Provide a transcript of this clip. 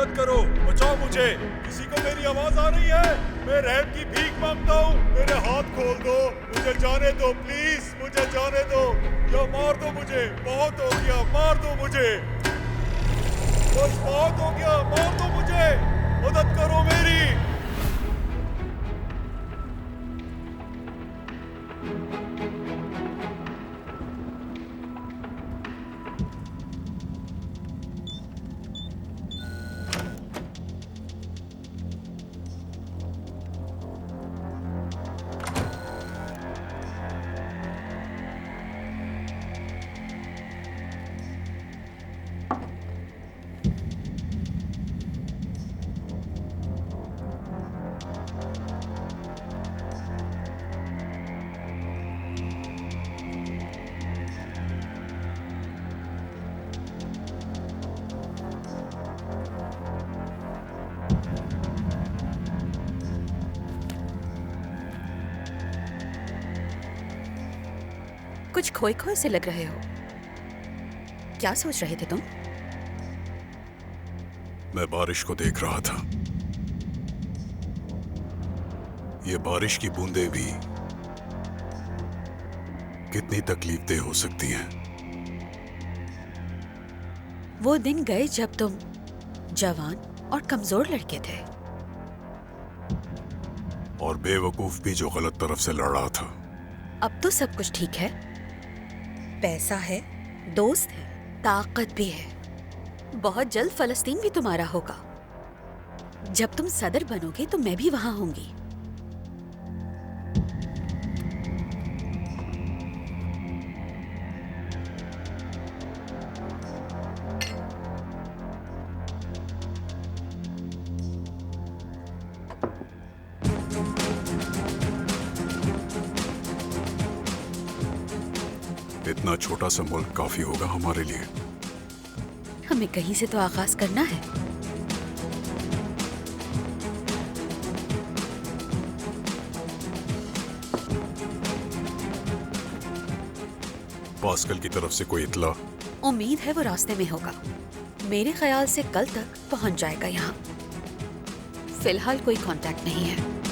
मदद करो, बचाओ मुझे। किसी को मेरी आवाज आ रही है? मैं रहम की भीख मांगता हूँ, मेरे हाथ खोल दो, मुझे जाने दो प्लीज, मुझे जाने दो या मार दो मुझे। बहुत हो गया, मार दो मुझे, बस बहुत हो गया, मार दो मुझे, मदद करो मेरी। कुछ खोए खोए से लग रहे हो। क्या सोच रहे थे तुम? मैं बारिश को देख रहा था। ये बारिश की बूंदें भी कितनी तकलीफदेह हो सकती हैं। वो दिन गए जब तुम जवान और कमजोर लड़के थे। और बेवकूफ भी जो गलत तरफ से लड़ रहा था। अब तो सब कुछ ठीक है। पैसा है, दोस्त है, ताकत भी है। बहुत जल्द फलस्तीन भी तुम्हारा होगा। जब तुम सदर बनोगे तो मैं भी वहां होंगी। इतना छोटा सा मुल्क काफी होगा हमारे लिए। हमें कहीं से तो आगाज करना है। पास्कल की तरफ से कोई इत्ला? उम्मीद है वो रास्ते में होगा। मेरे ख्याल से कल तक पहुंच जाएगा यहाँ। फिलहाल कोई कांटेक्ट नहीं है।